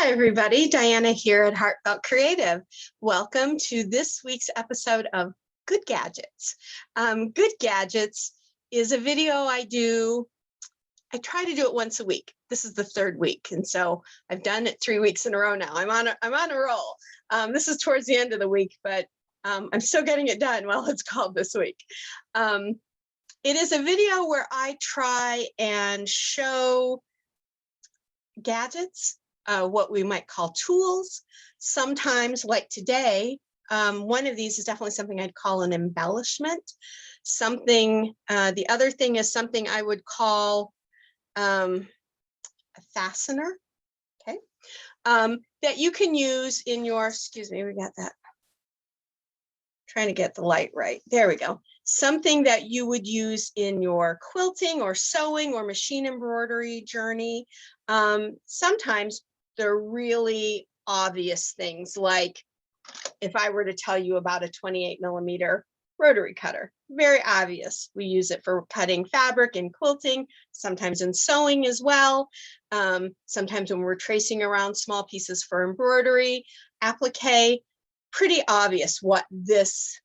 Hi, everybody. Diana here at Heartfelt Creative. Welcome to this week's episode of Good Gadgets. Good Gadgets is a video I do. I try to do it once a week. This is the third week, and so I've done it 3 weeks in a row now. I'm on a roll. This is towards the end of the week, but I'm still getting it done while it's called this week. It is a video where I try and show gadgets, what we might call tools. Sometimes, like today, one of these is definitely something I'd call an embellishment. Something, the other thing is something I would call a fastener, okay, that you can use in your, excuse me, we got that. Trying to get the light right. There we go. Something that you would use in your quilting or sewing or machine embroidery journey. Sometimes they're really obvious things, like if I were to tell you about a 28mm rotary cutter, very obvious. We use it for cutting fabric and quilting, sometimes in sewing as well. Sometimes when we're tracing around small pieces for embroidery, applique, pretty obvious what this,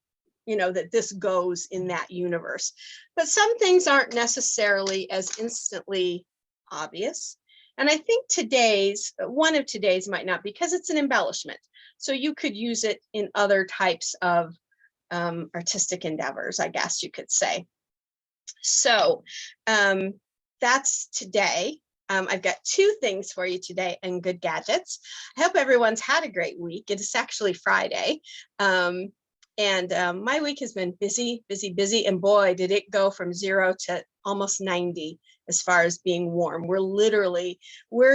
that this goes in that universe. But some things aren't necessarily as instantly obvious. And I think one of today's might not, because it's an embellishment. So you could use it in other types of artistic endeavors, I guess you could say. So that's today. I've got two things for you today in Good Gadgets. I hope everyone's had a great week. It is actually Friday. My week has been busy, and boy, did it go from 0 to almost 90 as far as being warm. We're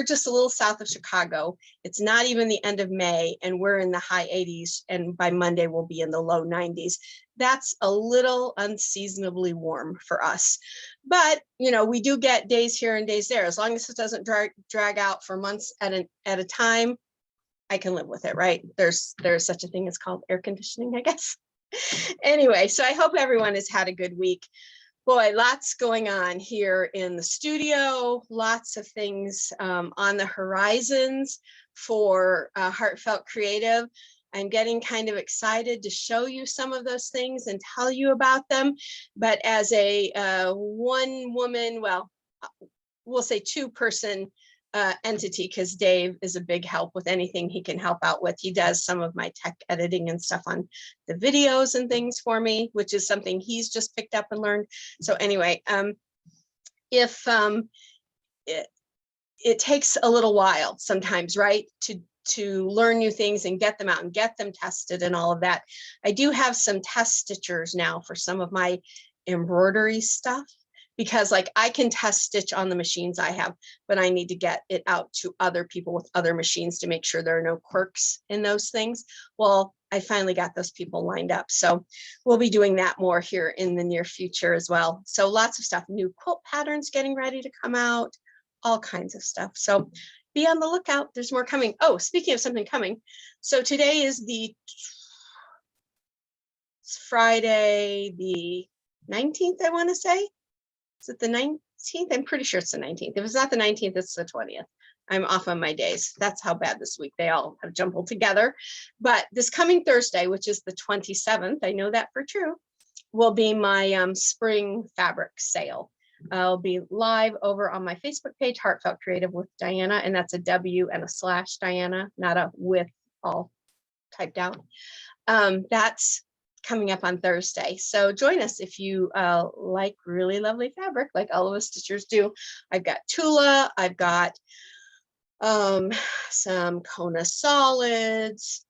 just a little south of Chicago. It's not even the end of May, and we're in the high 80s, and by Monday we'll be in the low 90s. That's a little unseasonably warm for us. But, we do get days here and days there. As long as it doesn't drag out for months at a time, I can live with it, right? There's such a thing as called air conditioning, I guess. Anyway, so I hope everyone has had a good week. Boy, lots going on here in the studio, lots of things on the horizons for Heartfelt Creative. I'm getting kind of excited to show you some of those things and tell you about them. But as a one woman, well, we'll say two-person entity, because Dave is a big help with anything he can help out with. He does some of my tech editing and stuff on the videos and things for me, which is something he's just picked up and learned. So anyway, if it takes a little while sometimes, right, to learn new things and get them out and get them tested and all of that. I do have some test stitchers now for some of my embroidery stuff, because like I can test stitch on the machines I have, but I need to get it out to other people with other machines to make sure there are no quirks in those things. Well, I finally got those people lined up. So we'll be doing that more here in the near future as well. So lots of stuff, new quilt patterns getting ready to come out, all kinds of stuff. So be on the lookout. There's more coming. Oh, speaking of something coming. So today is Friday, the 19th, I want to say. Is it the 19th? I'm pretty sure it's the 19th. If it's not the 19th, it's the 20th. I'm off on my days. That's how bad this week. They all have jumbled together. But this coming Thursday, which is the 27th, I know that for true, will be my spring fabric sale. I'll be live over on my Facebook page, Heartfelt Creative with Diana, and that's a W and a / Diana, not a with all typed out. That's coming up on Thursday. So join us if you like really lovely fabric, like all of us stitchers do. I've got Tula, I've got some Kona solids.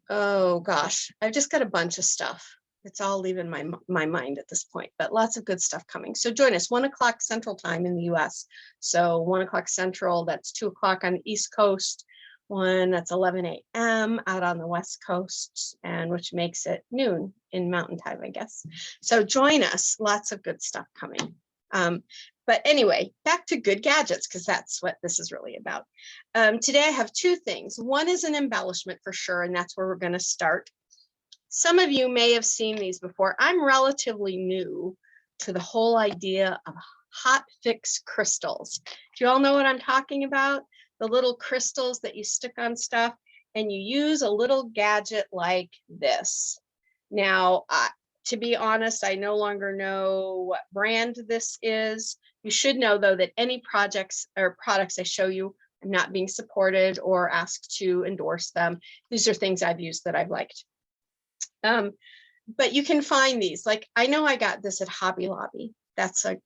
Oh gosh, I've just got a bunch of stuff. It's all leaving my mind at this point, but lots of good stuff coming. So join us 1 o'clock Central Time in the US. So 1 o'clock Central, that's 2 o'clock on the East Coast. That's 11 a.m. out on the West Coast, and which makes it noon in Mountain Time, I guess. So join us, lots of good stuff coming. But anyway, back to Good Gadgets, because that's what this is really about. Today I have two things. One is an embellishment for sure, and that's where we're going to start. Some of you may have seen these before. I'm relatively new to the whole idea of hot fix crystals. Do you all know what I'm talking about? The little crystals that you stick on stuff, and you use a little gadget like this. Now, to be honest, I no longer know what brand this is. You should know, though, that any projects or products I show you, I'm not being supported or asked to endorse them. These are things I've used that I've liked. But you can find these. Like, I know I got this at Hobby Lobby. That's a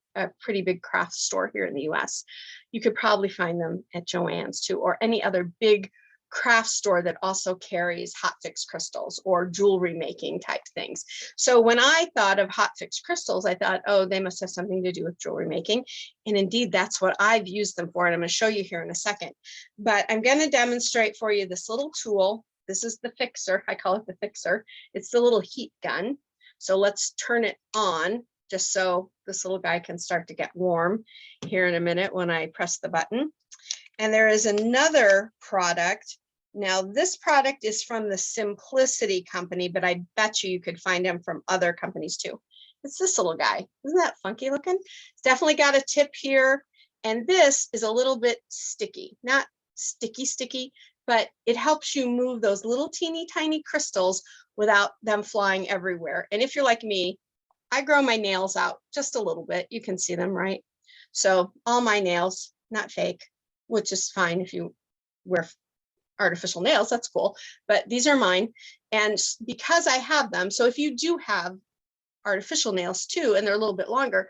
pretty big craft store here in the US. You could probably find them at Joann's too, or any other big craft store that also carries hot fix crystals or jewelry making type things. So when I thought of hot fix crystals, I thought, oh, they must have something to do with jewelry making. And indeed, that's what I've used them for. And I'm going to show you here in a second. But I'm going to demonstrate for you this little tool. This is the fixer. I call it the fixer. It's the little heat gun. So let's turn it on just so this little guy can start to get warm here in a minute when I press the button. And there is another product. Now, this product is from the Simplicity company, but I bet you could find them from other companies too. It's this little guy. Isn't that funky looking? It's definitely got a tip here. And this is a little bit sticky, not sticky, but it helps you move those little teeny tiny crystals without them flying everywhere. And if you're like me, I grow my nails out just a little bit. You can see them, right? So all my nails, not fake, which is fine if you wear artificial nails, that's cool. But these are mine. And because I have them, so if you do have artificial nails too, and they're a little bit longer,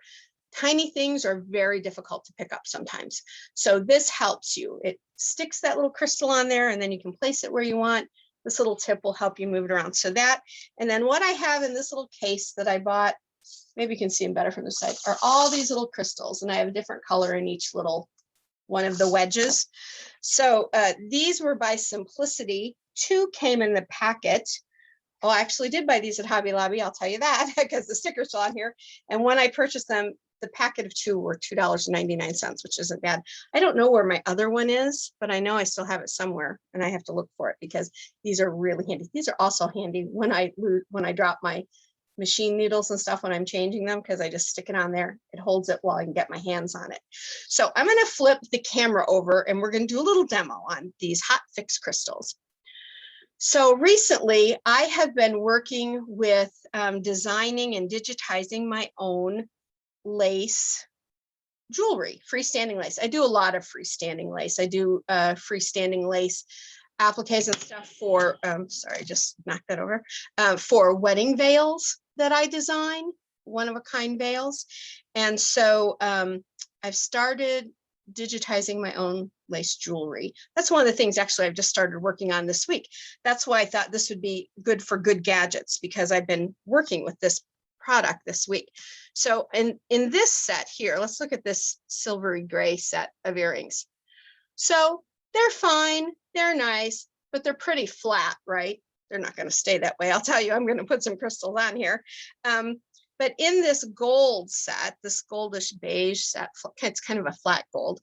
tiny things are very difficult to pick up sometimes. So this helps you. It sticks that little crystal on there, and then you can place it where you want. This little tip will help you move it around. So that, and then what I have in this little case that I bought, maybe you can see them better from the side, are all these little crystals, and I have a different color in each little one of the wedges. So these were by Simplicity. 2 came in the packet. Oh, I actually did buy these at Hobby Lobby, I'll tell you that, because the sticker's still on here. And when I purchased them, the packet of 2 were $2.99, which isn't bad. I don't know where my other one is, but I know I still have it somewhere, and I have to look for it because these are really handy. These are also handy when I drop my machine needles and stuff when I'm changing them, because I just stick it on there. It holds it while I can get my hands on it. So I'm going to flip the camera over, and we're going to do a little demo on these hot fix crystals. So recently, I have been working with designing and digitizing my own lace jewelry, freestanding lace. I do a lot of freestanding lace. I do freestanding lace appliques and stuff for, sorry, just knocked that over, for wedding veils that I design, one-of-a-kind veils. And so I've started digitizing my own lace jewelry. That's one of the things actually I've just started working on this week. That's why I thought this would be good for good gadgets, because I've been working with this product this week. So in this set here, let's look at this silvery gray set of earrings. So they're fine, they're nice, but they're pretty flat, right? They're not going to stay that way. I'll tell you, I'm going to put some crystals on here. But in this gold set, this goldish beige set, it's kind of a flat gold.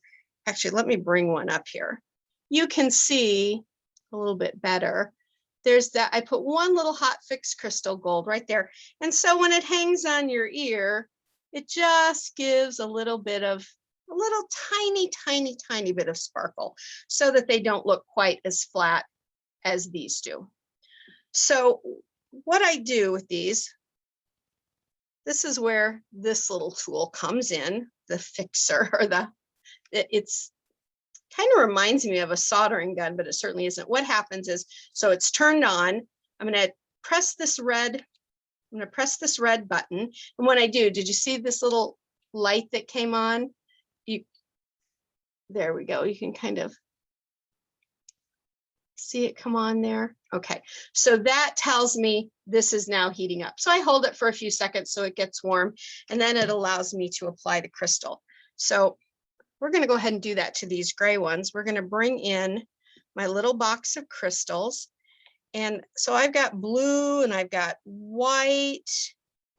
Actually, let me bring one up here. You can see a little bit better. There's that, I put one little hot fix crystal gold right there. And so when it hangs on your ear, it just gives a little bit of, a little tiny bit of sparkle, so that they don't look quite as flat as these do. So what I do with these, this is where this little tool comes in, the fixer, or it's kind of reminds me of a soldering gun, but it certainly isn't. What happens is, so it's turned on. I'm going to press this red. I'm going to press this red button. And when I do, did you see this little light that came on? There we go. You can kind of see it come on there. Okay, so that tells me this is now heating up. So I hold it for a few seconds so it gets warm, and then it allows me to apply the crystal. So we're going to go ahead and do that to these gray ones. We're going to bring in my little box of crystals. And so I've got blue, and I've got white,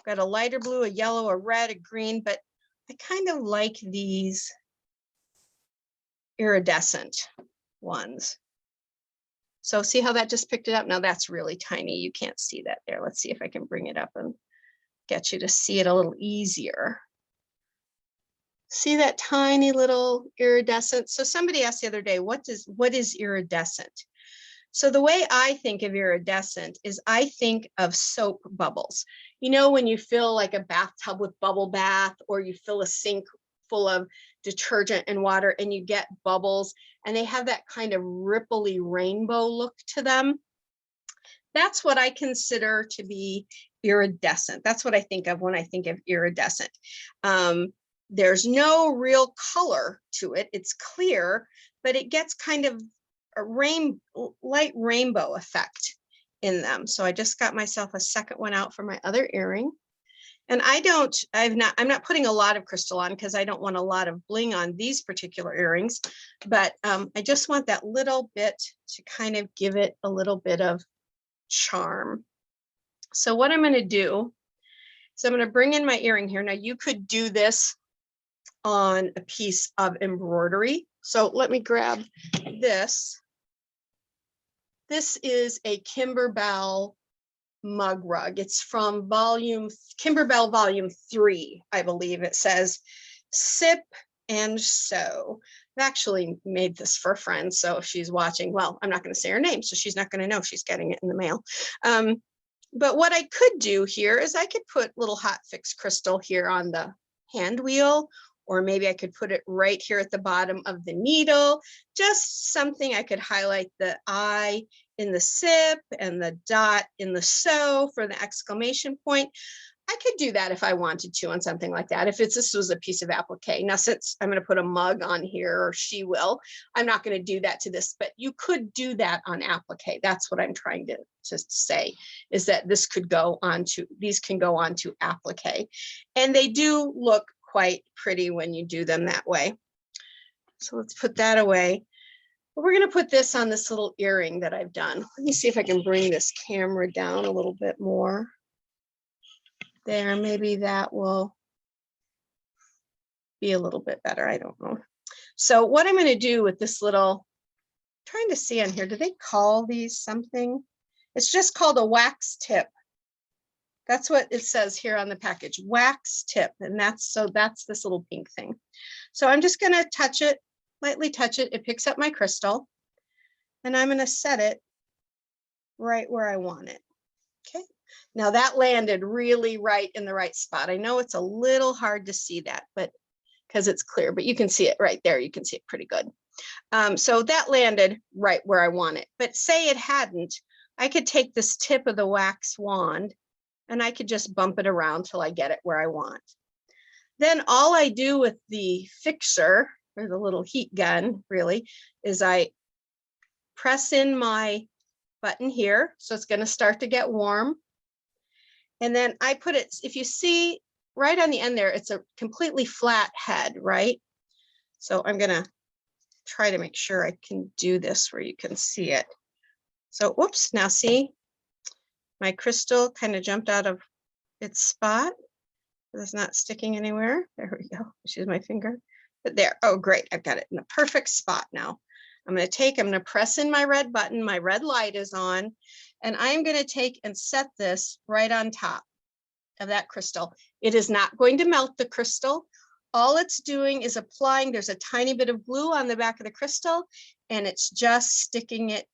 I've got a lighter blue, a yellow, a red, a green, but I kind of like these iridescent ones. So see how that just picked it up? Now that's really tiny. You can't see that there. Let's see if I can bring it up and get you to see it a little easier. See that tiny little iridescent? So somebody asked the other day, what is iridescent? So the way I think of iridescent is I think of soap bubbles. You know, when you fill like a bathtub with bubble bath, or you fill a sink full of detergent and water and you get bubbles, and they have that kind of ripply rainbow look to them. That's what I consider to be iridescent. That's what I think of when I think of iridescent. There's no real color to it. It's clear, but it gets kind of a light rainbow effect in them. So I just got myself a second one out for my other earring. And I'm not putting a lot of crystal on because I don't want a lot of bling on these particular earrings, but I just want that little bit to kind of give it a little bit of charm. So what I'm going to do is I'm going to bring in my earring here. Now you could do this on a piece of embroidery. So let me grab this. This is a Kimberbell mug rug. It's from Kimberbell volume 3, I believe it says, Sip and Sew. I've actually made this for a friend, so if she's watching, well, I'm not going to say her name, so she's not going to know she's getting it in the mail. But what I could do here is I could put little hot fix crystal here on the hand wheel, or maybe I could put it right here at the bottom of the needle, just something I could highlight the I in the sip and the dot in the sew for the exclamation point. I could do that if I wanted to on something like that, if this was a piece of applique. Now, since I'm going to put a mug on here, or she will, I'm not going to do that to this, but you could do that on applique. That's what I'm trying to say, is that these can go onto applique. And they do look quite pretty when you do them that way. So let's put that away. But we're going to put this on this little earring that I've done. Let me see if I can bring this camera down a little bit more. There, maybe that will be a little bit better. I don't know. So what I'm going to do with this little, trying to see on here, do they call these something? It's just called a wax tip. That's what it says here on the package, wax tip. And that's this little pink thing. So I'm just going to touch it, lightly touch it. It picks up my crystal, and I'm going to set it right where I want it. Okay. Now that landed really right in the right spot. I know it's a little hard to see that, but because it's clear, but you can see it right there. You can see it pretty good. So that landed right where I want it. But say it hadn't, I could take this tip of the wax wand and I could just bump it around till I get it where I want. Then all I do with the fixer, or the little heat gun really, is I press in my button here. So it's going to start to get warm. And then I put it, if you see right on the end there, it's a completely flat head, right? So I'm going to try to make sure I can do this where you can see it. So, whoops, now see, my crystal kind of jumped out of its spot. It's not sticking anywhere. There we go. Use my finger. But there, oh great, I've got it in the perfect spot now. I'm going to press in my red button. My red light is on, and I'm going to take and set this right on top of that crystal. It is not going to melt the crystal. All it's doing is applying, there's a tiny bit of glue on the back of the crystal, and it's just sticking it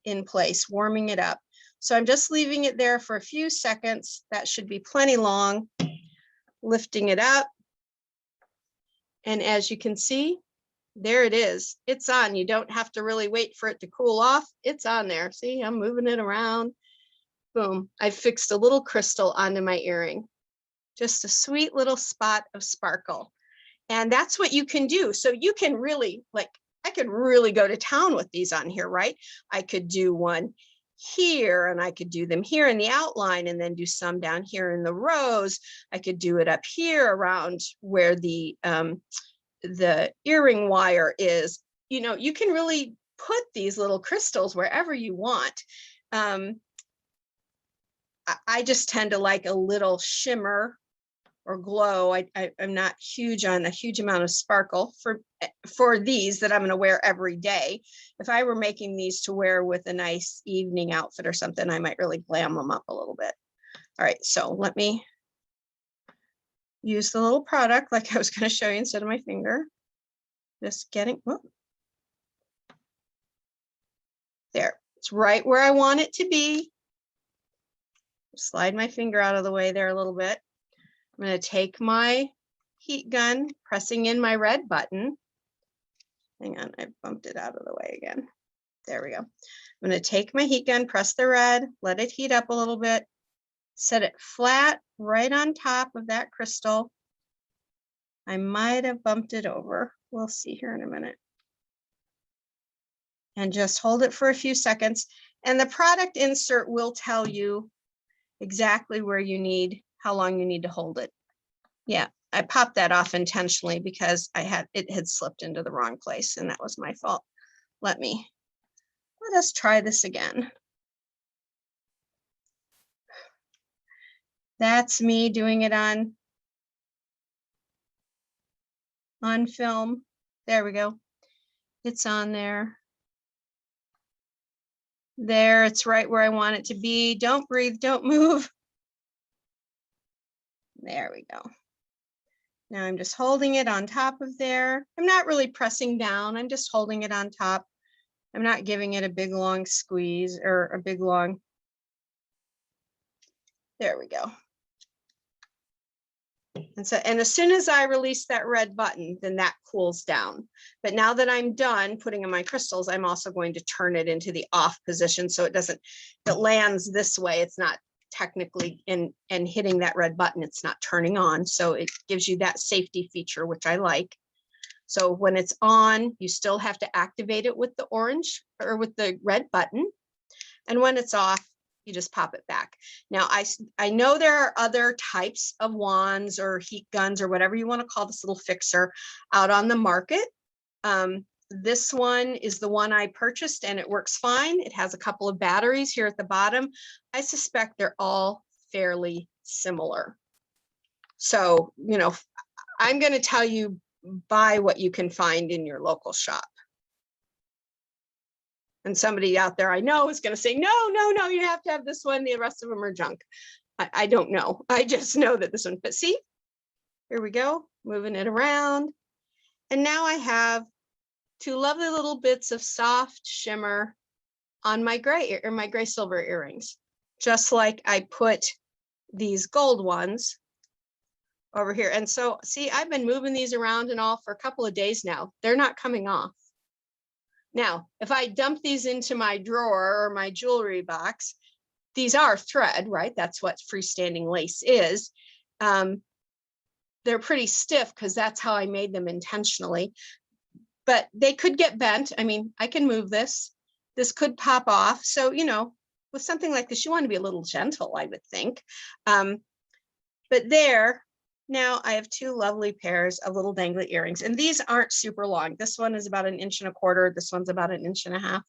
in place, warming it up. So I'm just leaving it there for a few seconds. That should be plenty long. Lifting it up. And as you can see, there it is. It's on. You don't have to really wait for it to cool off. It's on there. See, I'm moving it around. Boom. I fixed a little crystal onto my earring. Just a sweet little spot of sparkle. And that's what you can do. So you can really, like, I could really go to town with these on here, right? I could do one here, and I could do them here in the outline, and then do some down here in the rows. I could do it up here around where the earring wire is. You know, you can really put these little crystals wherever you want. I just tend to like a little shimmer or glow. I'm not huge on a huge amount of sparkle for these that I'm going to wear every day. If I were making these to wear with a nice evening outfit or something, I might really glam them up a little bit. All right, so let me use the little product like I was going to show you instead of my finger. Just getting, whoop. There, it's right where I want it to be. Slide my finger out of the way there a little bit. I'm going to take my heat gun, pressing in my red button. Hang on, I bumped it out of the way again. There we go. I'm going to take my heat gun, press the red, let it heat up a little bit, set it flat right on top of that crystal. I might have bumped it over. We'll see here in a minute. And just hold it for a few seconds. And the product insert will tell you exactly where you need, how long you need to hold it. Yeah, I popped that off intentionally because it had slipped into the wrong place, and that was my fault. Let us try this again. That's me doing it on film. There we go. It's on there. There, it's right where I want it to be. Don't breathe, don't move. There we go. Now I'm just holding it on top of there. I'm not really pressing down. I'm just holding it on top. I'm not giving it a big long squeeze or a big long. There we go. And as soon as I release that red button, then that cools down. But now that I'm done putting in my crystals, I'm also going to turn it into the off position so it lands this way. It's not technically and hitting that red button, it's not turning on. So it gives you that safety feature, which I like. So when it's on, you still have to activate it with the orange or with the red button. And when it's off, you just pop it back. Now, I know there are other types of wands or heat guns or whatever you want to call this little fixer out on the market. This one is the one I purchased and it works fine. It has a couple of batteries here at the bottom. I suspect they're all fairly similar. So, you know, I'm going to tell you, buy what you can find in your local shop. And somebody out there I know is going to say, no, you have to have this one. The rest of them are junk. I don't know. I just know that this one, but see, here we go, moving it around. And now I have two lovely little bits of soft shimmer on my gray silver earrings, just like I put these gold ones over here. And so see, I've been moving these around and all for a couple of days now. They're not coming off. Now, if I dump these into my drawer or my jewelry box, these are thread, right? That's what freestanding lace is. They're pretty stiff because that's how I made them intentionally, but they could get bent. I mean, I can move this. This could pop off. So, you know, with something like this, you want to be a little gentle, I would think. But there, now I have two lovely pairs of little dangly earrings, and these aren't super long. This one is about 1.25 inches. This one's about 1.5 inches.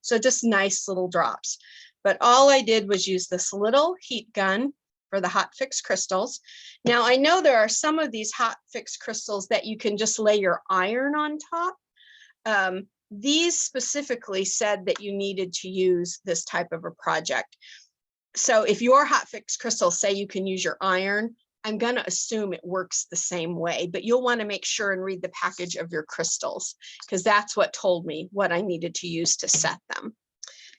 So just nice little drops. But all I did was use this little heat gun for the hot fix crystals. Now I know there are some of these hot fix crystals that you can just lay your iron on top. These specifically said that you needed to use this type of a project. So if your hot fix crystals say you can use your iron, I'm going to assume it works the same way, but you'll want to make sure and read the package of your crystals, because that's what told me what I needed to use to set them.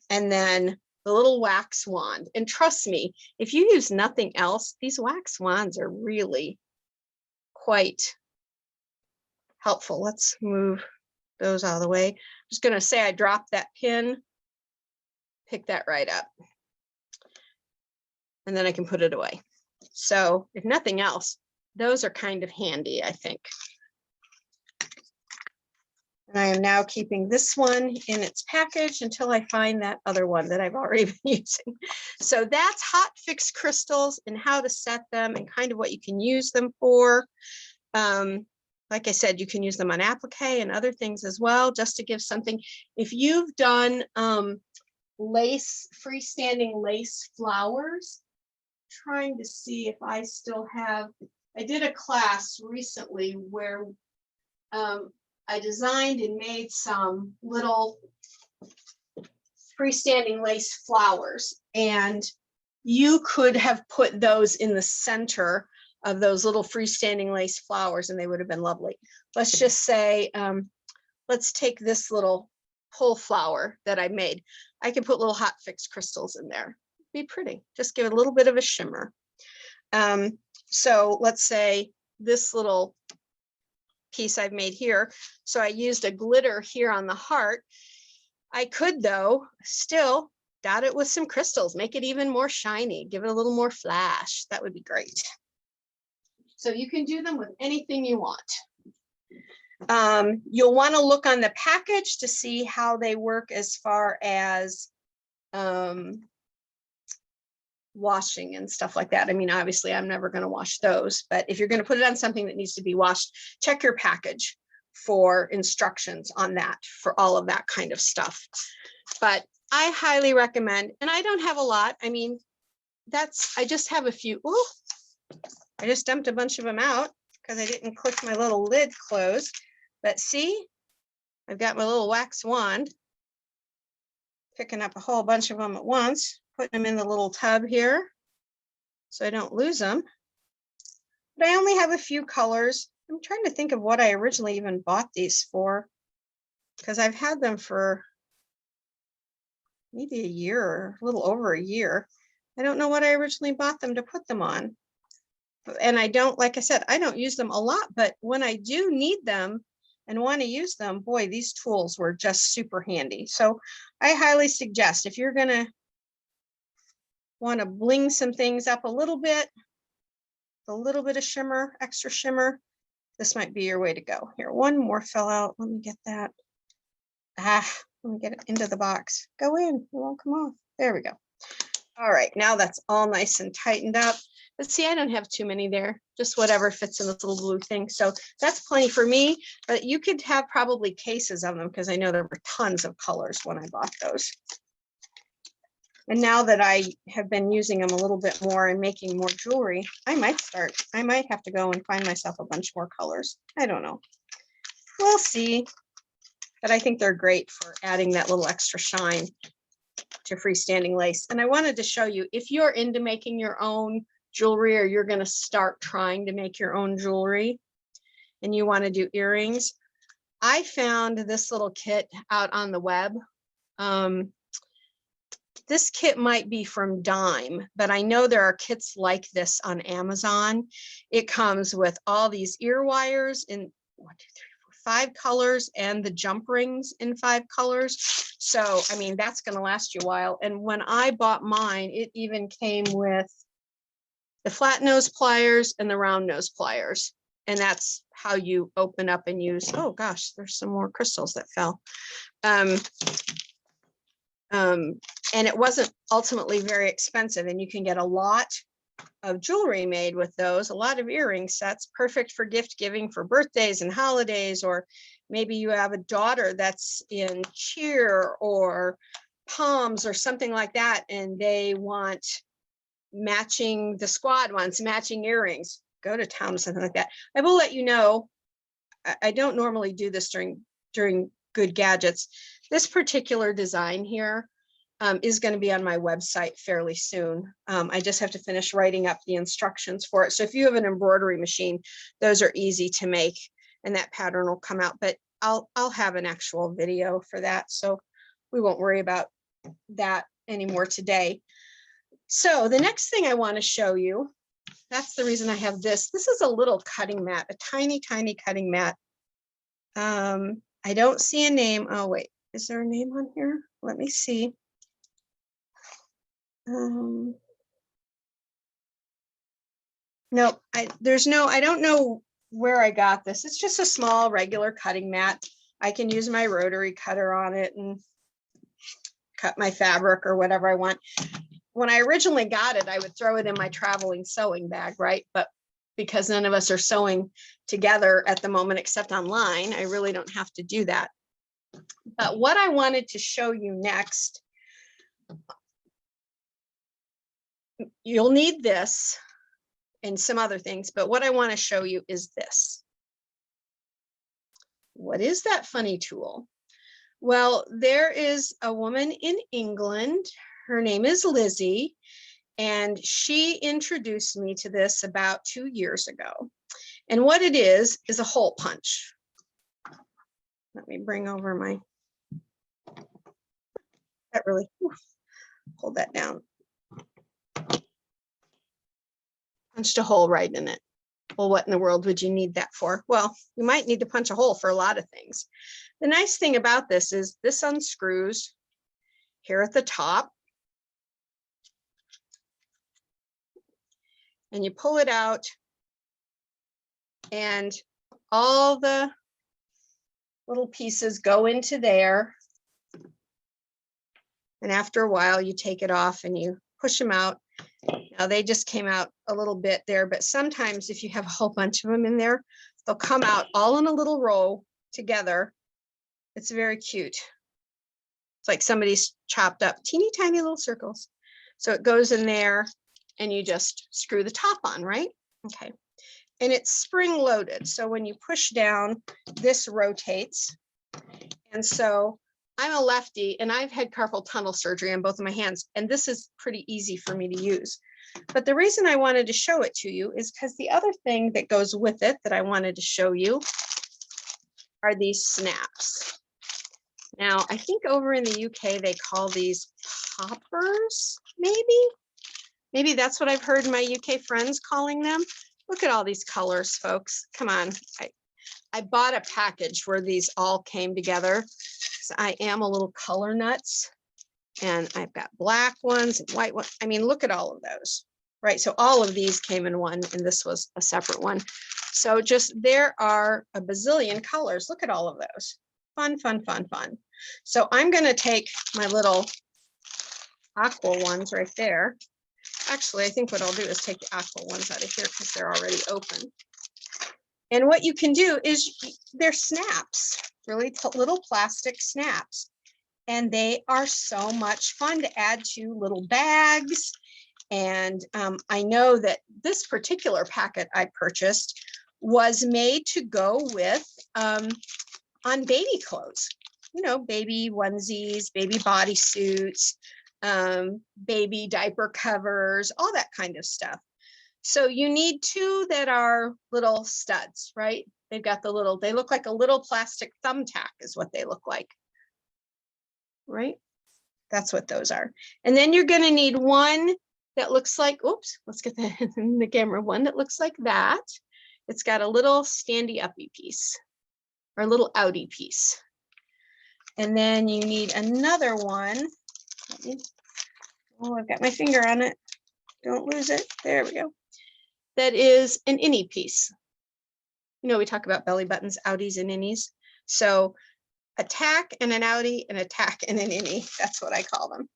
And then the little wax wand. And trust me, if you use nothing else, these wax wands are really quite helpful. Let's move those out of the way. I'm just going to say I dropped that pin, pick that right up, and then I can put it away. So if nothing else, those are kind of handy, I think. And I am now keeping this one in its package until I find that other one that I've already been using. So that's hot fix crystals and how to set them and kind of what you can use them for. Like I said, you can use them on applique and other things as well, just to give something. If you've done freestanding lace flowers, trying to see if I still have, I did a class recently where I designed and made some little freestanding lace flowers, and you could have put those in the center of those little freestanding lace flowers, and they would have been lovely. Let's just say, let's take this little pull flower that I made. I can put little hot fix crystals in there. Be pretty. Just give it a little bit of a shimmer. So let's say this little piece I've made here. So I used a glitter here on the heart. I could, though, still dot it with some crystals, make it even more shiny, give it a little more flash. That would be great. So you can do them with anything you want. You'll want to look on the package to see how they work as far as washing and stuff like that. I mean, obviously, I'm never going to wash those, but if you're going to put it on something that needs to be washed, check your package for instructions on that, for all of that kind of stuff. But I highly recommend, and I don't have a lot. I mean, I just have a few. Ooh, I just dumped a bunch of them out because I didn't click my little lid closed. But see, I've got my little wax wand, picking up a whole bunch of them at once, putting them in the little tub here so I don't lose them. But I only have a few colors. I'm trying to think of what I originally even bought these for, because I've had them for maybe a year or a little over a year. I don't know what I originally bought them to put them on. And I don't, like I said, I don't use them a lot, but when I do need them and want to use them, boy, these tools were just super handy. So I highly suggest, if you're going to want to bling some things up a little bit of shimmer, extra shimmer, this might be your way to go. Here, one more fell out. Let me get that. Let me get it into the box. Go in, it won't come off. There we go. All right, now that's all nice and tightened up. But see, I don't have too many there, just whatever fits in this little blue thing. So that's plenty for me, but you could have probably cases of them because I know there were tons of colors when I bought those. And now that I have been using them a little bit more and making more jewelry, I might have to go and find myself a bunch more colors. I don't know. We'll see. But I think they're great for adding that little extra shine to freestanding lace. And I wanted to show you, if you're into making your own jewelry, or you're going to start trying to make your own jewelry and you want to do earrings, I found this little kit out on the web. This kit might be from Dime, but I know there are kits like this on Amazon. It comes with all these ear wires in 1, 2, 3, 4, 5 colors, and the jump rings in 5 colors. So, I mean, that's going to last you a while. And when I bought mine, it even came with the flat nose pliers and the round nose pliers. And that's how you open up and use, oh gosh, there's some more crystals that fell. And it wasn't ultimately very expensive, and you can get a lot of jewelry made with those, a lot of earring sets, perfect for gift giving for birthdays and holidays, or maybe you have a daughter that's in cheer or palms or something like that, and they want matching, the squad wants matching earrings. Go to town or something like that. I will let you know, I don't normally do this during Good Gadgets. This particular design here is going to be on my website fairly soon. I just have to finish writing up the instructions for it. So if you have an embroidery machine, those are easy to make and that pattern will come out, but I'll have an actual video for that. So we won't worry about that anymore today. So the next thing I want to show you, that's the reason I have this. This is a little cutting mat, a tiny, tiny cutting mat. I don't see a name. Oh, wait, is there a name on here? Let me see. No, I don't know where I got this. It's just a small regular cutting mat. I can use my rotary cutter on it and cut my fabric or whatever I want. When I originally got it, I would throw it in my traveling sewing bag, right? But because none of us are sewing together at the moment except online, I really don't have to do that. But what I wanted to show you next, you'll need this and some other things, but what I want to show you is this. What is that funny tool? Well, there is a woman in England. Her name is Lizzie, And she introduced me to this about 2 years ago. And what it is a hole punch. Let me bring over my, that really, hold that down. Punched a hole right in it. Well, what in the world would you need that for? Well, you might need to punch a hole for a lot of things. The nice thing about this is this unscrews here at the top. And you pull it out and all the little pieces go into there. And after a while, you take it off and you push them out. Now they just came out a little bit there, but sometimes if you have a whole bunch of them in there, they'll come out all in a little row together. It's very cute. It's like somebody's chopped up teeny tiny little circles. So it goes in there and you just screw the top on, right? Okay. And it's spring loaded. So when you push down, this rotates. And so I'm a lefty and I've had carpal tunnel surgery on both of my hands, and this is pretty easy for me to use. But the reason I wanted to show it to you is because the other thing that goes with it that I wanted to show you are these snaps. Now, I think over in the UK, they call these poppers, maybe that's what I've heard my UK friends calling them. Look at all these colors, folks. Come on. I bought a package where these all came together. So I am a little color nuts, and I've got black ones and white ones. I mean, look at all of those, right? So all of these came in one, and this was a separate one. So just, there are a bazillion colors. Look at all of those. Fun, fun, fun, fun. So I'm going to take my little aqua ones right there. Actually, I think what I'll do is take the aqua ones out of here because they're already open. And what you can do is they're snaps, really little plastic snaps. And they are so much fun to add to little bags. And I know that this particular packet I purchased was made to go with on baby clothes, you know, baby onesies, baby bodysuits, baby diaper covers, all that kind of stuff. So you need two that are little studs, right? They've got the little, they look like a little plastic thumbtack is what they look like, right? That's what those are. And then you're going to need one that looks like, oops, let's get that in the camera, one that looks like that. It's got a little standy uppy piece or a little outy piece. And then you need another one. Oh, I've got my finger on it. Don't lose it. There we go. That is an innie piece. You know, we talk about belly buttons, outies and innies. So a tack and an outie and a tack and an innie. That's what I call them.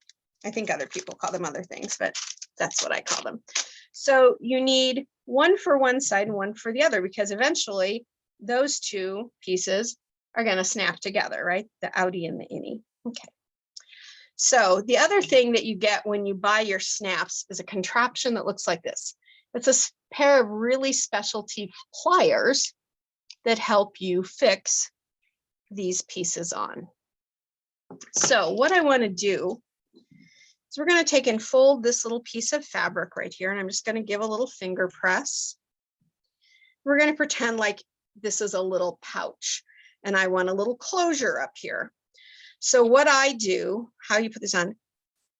I think other people call them other things, but that's what I call them. So you need one for one side and one for the other, because eventually those two pieces are going to snap together, right? The outie and the innie. Okay. So the other thing that you get when you buy your snaps is a contraption that looks like this. It's a pair of really specialty pliers that help you fix these pieces on. So what I want to do is we're going to take and fold this little piece of fabric right here, and I'm just going to give a little finger press. We're going to pretend like this is a little pouch, and I want a little closure up here. So what I do, how you put this on,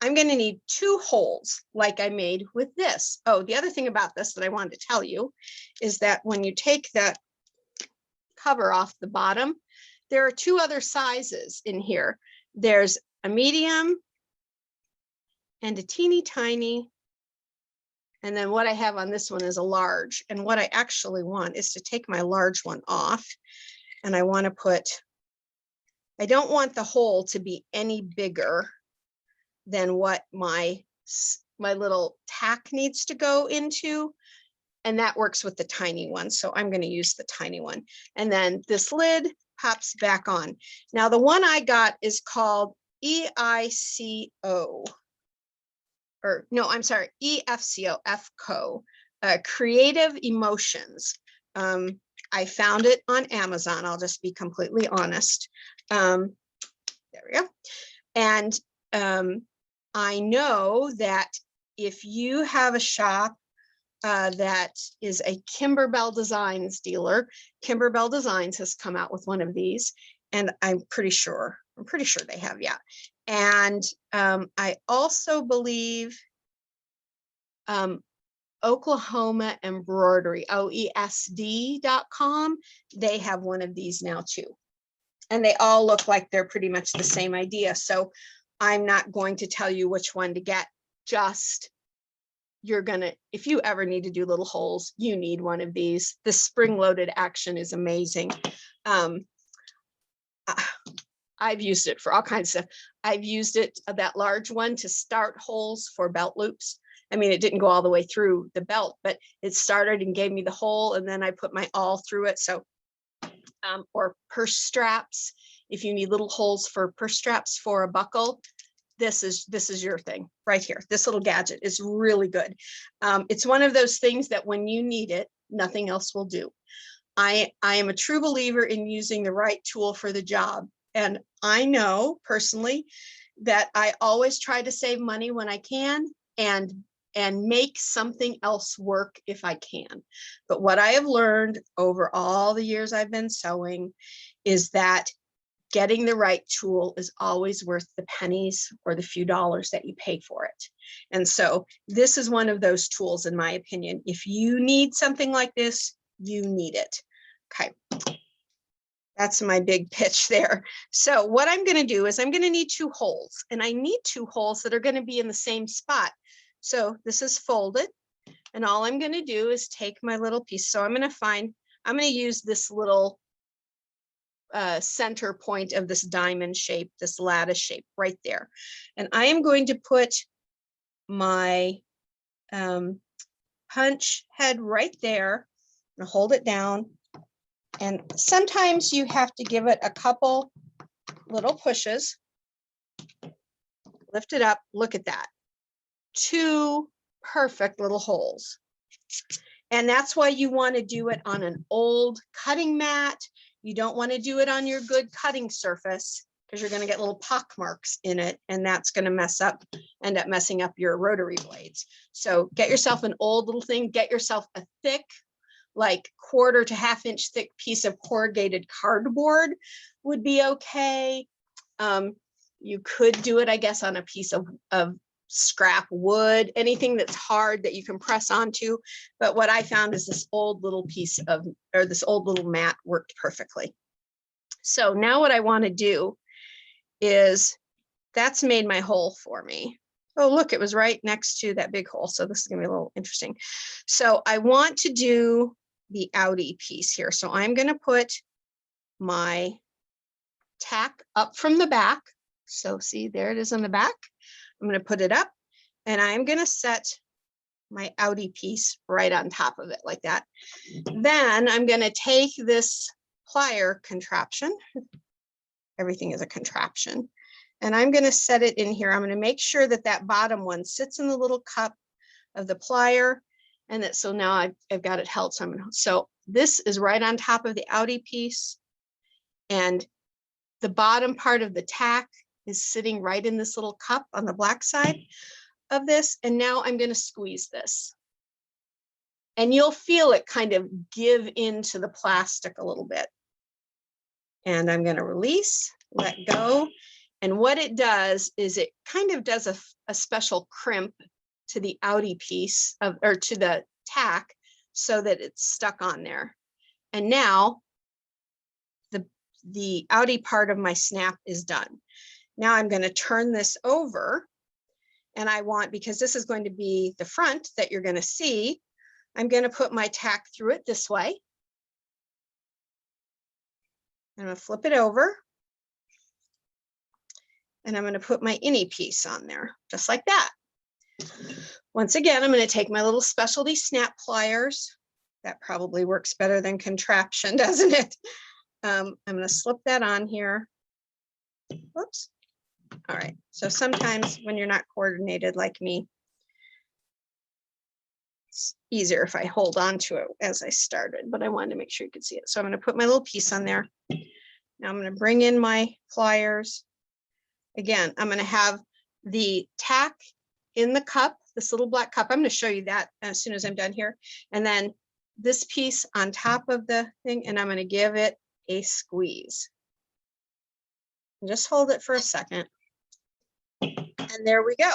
I'm going to need 2 holes like I made with this. Oh, the other thing about this that I wanted to tell you is that when you take that cover off the bottom, there are 2 other sizes in here. There's a medium and a teeny tiny. And then what I have on this one is a large. And what I actually want is to take my large one off, and I want to put, I don't want the hole to be any bigger than what my little tack needs to go into. And that works with the tiny one. So I'm going to use the tiny one. And then this lid pops back on. Now the one I got is called EICO. Or no, I'm sorry, EFCO, Creative Emotions. I found it on Amazon. I'll just be completely honest. There we go. And I know that if you have a shop that is a Kimberbell Designs dealer, Kimberbell Designs has come out with one of these, and I'm pretty sure they have, yeah. And I also believe Oklahoma Embroidery, OESD.com, they have one of these now too. And they all look like they're pretty much the same idea. So I'm not going to tell you which one to get, just if you ever need to do little holes, you need one of these. The spring-loaded action is amazing. I've used it for all kinds of stuff. I've used it, that large one, to start holes for belt loops. I mean, it didn't go all the way through the belt, but it started and gave me the hole, and then I put my awl through it. So, or purse straps, if you need little holes for purse straps for a buckle, this is your thing right here. This little gadget is really good. It's one of those things that when you need it, nothing else will do. I am a true believer in using the right tool for the job. And I know personally that I always try to save money when I can and make something else work if I can. But what I have learned over all the years I've been sewing is that getting the right tool is always worth the pennies or the few dollars that you pay for it. And so this is one of those tools, in my opinion. If you need something like this, you need it. Okay. That's my big pitch there. So what I'm going to do is I'm going to need 2 holes, and I need 2 holes that are going to be in the same spot. So this is folded, and all I'm going to do is take my little piece. So I'm going to use this little center point of this diamond shape, this lattice shape right there. And I am going to put my punch head right there and hold it down. And sometimes you have to give it a couple little pushes. Lift it up, look at that. 2 perfect little holes. And that's why you want to do it on an old cutting mat. You don't want to do it on your good cutting surface, because you're going to get little pock marks in it, and that's going to end up messing up your rotary blades. So get yourself an old little thing, get yourself a thick, like 1/4 to 1/2 inch thick piece of corrugated cardboard would be okay. You could do it, I guess, on a piece of scrap wood, anything that's hard that you can press onto. But what I found is this old little this old little mat worked perfectly. So now what I want to do is, that's made my hole for me. Oh, look, it was right next to that big hole. So this is gonna be a little interesting. So I want to do the outie piece here. So I'm gonna put my tack up from the back. So see, there it is on the back. I'm going to put it up, and I'm going to set my outie piece right on top of it like that. Then I'm going to take this plier contraption. Everything is a contraption. And I'm going to set it in here. I'm going to make sure that that bottom one sits in the little cup of the plier, and that, so now I've got it held. So this is right on top of the outie piece, and the bottom part of the tack is sitting right in this little cup on the black side of this. And now I'm going to squeeze this, and you'll feel it kind of give into the plastic a little bit. And I'm going to release, let go. And what it does is it kind of does a special crimp to the outie piece or to the tack, so that it's stuck on there. And now the outie part of my snap is done. Now I'm going to turn this over, and because this is going to be the front that you're going to see, I'm going to put my tack through it this way. I'm going to flip it over, and I'm going to put my innie piece on there, just like that. Once again, I'm going to take my little specialty snap pliers. That probably works better than contraption, doesn't it? I'm going to slip that on here. Whoops. All right. So sometimes when you're not coordinated like me, it's easier if I hold on to it as I started, but I wanted to make sure you could see it. So I'm going to put my little piece on there. Now I'm going to bring in my pliers. Again, I'm going to have the tack in the cup this little black cup. I'm going to show you that as soon as I'm done here. And then this piece on top of the thing, and I'm going to give it a squeeze. And just hold it for a second. And there we go.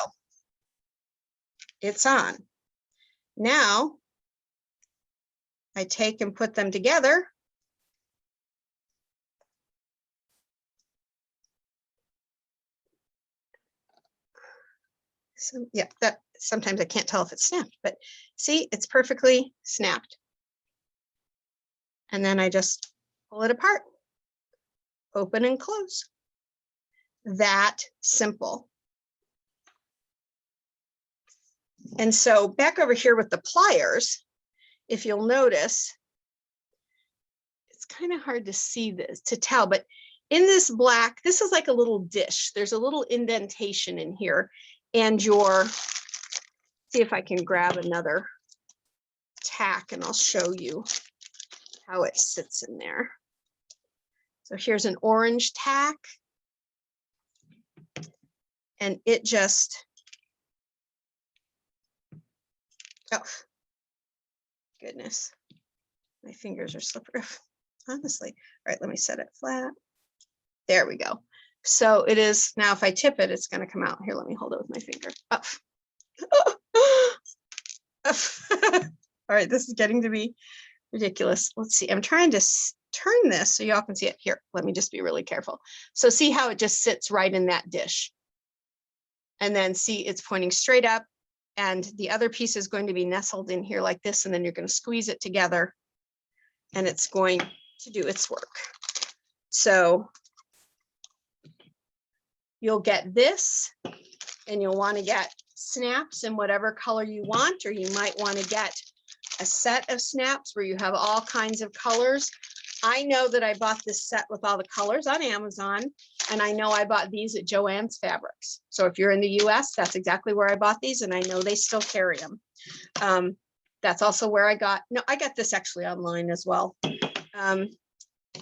It's on. Now I take and put them together. So yeah, that sometimes I can't tell if it's snapped, but see, it's perfectly snapped. And then I just pull it apart, open and close. That simple. And so back over here with the pliers, if you'll notice, it's kind of hard to see this, to tell, but in this black, this is like a little dish. There's a little indentation in here, and see if I can grab another tack and I'll show you how it sits in there. So here's an orange tack, and it just, oh, goodness, my fingers are slippery, honestly. All right, let me set it flat. There we go. So it is, now if I tip it, it's going to come out. Here, let me hold it with my finger. Up. All right, this is getting to be ridiculous. Let's see, I'm trying to turn this so y'all can see it. Here, let me just be really careful. So see how it just sits right in that dish. And then see, it's pointing straight up, and the other piece is going to be nestled in here like this, and then you're going to squeeze it together, and it's going to do its work. So you'll get this, and you'll want to get snaps in whatever color you want, or you might want to get a set of snaps where you have all kinds of colors. I know that I bought this set with all the colors on Amazon, and I know I bought these at Joann's Fabrics. So if you're in the US, that's exactly where I bought these, and I know they still carry them. That's also where I got this actually online as well. And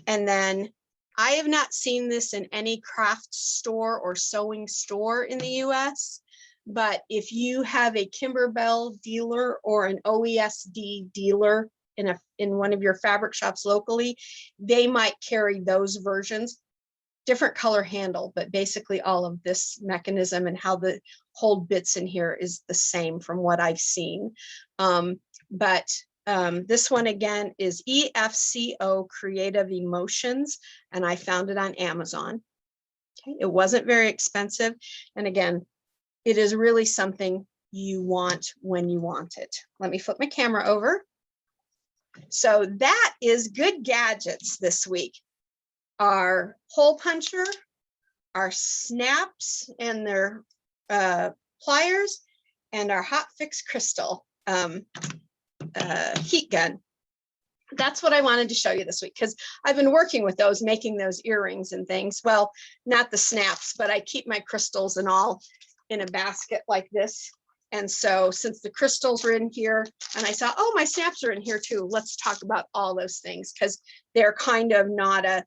then I have not seen this in any craft store or sewing store in the US, but if you have a Kimberbell dealer or an OESD dealer in one of your fabric shops locally, they might carry those versions. Different color handle, but basically all of this mechanism and how the hold bits in here is the same from what I've seen. This one again is EFCO Creative Emotions, and I found it on Amazon. Okay, it wasn't very expensive, and again, it is really something you want when you want it. Let me flip my camera over. So that is good gadgets this week. Our hole puncher, our snaps and their pliers, and our hot fix crystal heat gun. That's what I wanted to show you this week, because I've been working with those, making those earrings and things. Well, not the snaps, but I keep my crystals and all in a basket like this. And so since the crystals were in here and I saw, oh, my snaps are in here too, let's talk about all those things, because they're kind of not a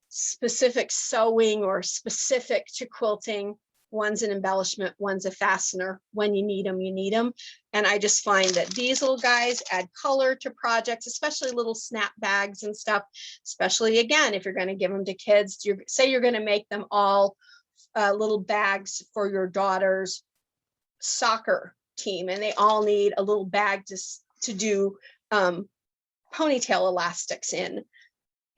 specific sewing or specific to quilting. One's an embellishment, one's a fastener. When you need them, you need them. And I just find that these little guys add color to projects, especially little snap bags and stuff, especially again, if you're going to give them to kids. Say you're going to make them all little bags for your daughter's soccer team, and they all need a little bag to do ponytail elastics in.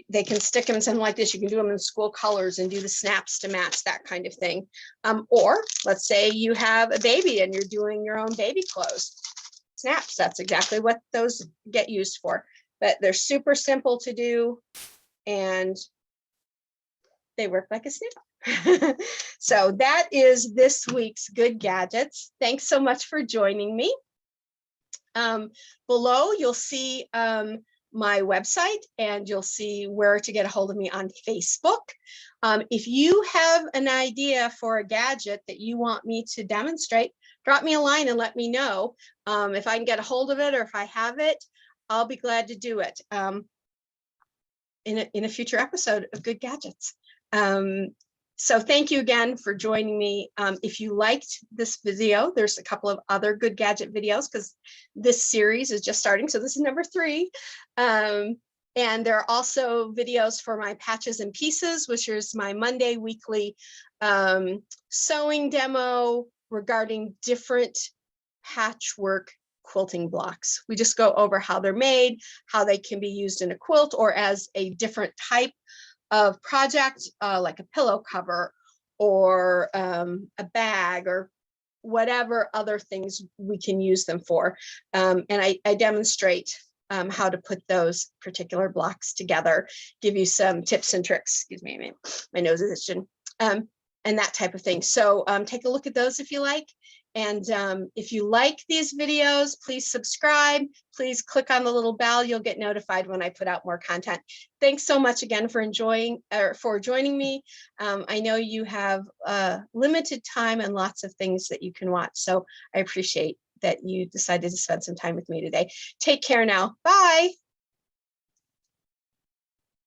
They can stick them in something like this. You can do them in school colors and do the snaps to match, that kind of thing. Or let's say you have a baby and you're doing your own baby clothes. Snaps, that's exactly what those get used for. But they're super simple to do, and they work like a snap. So that is this week's Good Gadgets. Thanks so much for joining me. Below, you'll see my website, and you'll see where to get a hold of me on Facebook. If you have an idea for a gadget that you want me to demonstrate, drop me a line and let me know. If I can get a hold of it, or if I have it, I'll be glad to do it in a future episode of Good Gadgets. So thank you again for joining me. If you liked this video, there's a couple of other Good Gadget videos because this series is just starting. So this is number 3. And there are also videos for my Patches and Pieces, which is my Monday weekly sewing demo regarding different patchwork quilting blocks. We just go over how they're made, how they can be used in a quilt or as a different type of project, like a pillow cover or a bag or whatever other things we can use them for. And I demonstrate how to put those particular blocks together, give you some tips and tricks. Excuse me, my nose is itching. And that type of thing. So take a look at those if you like. And if you like these videos, please subscribe. Please click on the little bell. You'll get notified when I put out more content. Thanks so much again for joining me. I know you have limited time and lots of things that you can watch. So I appreciate that you decided to spend some time with me today. Take care now. Bye.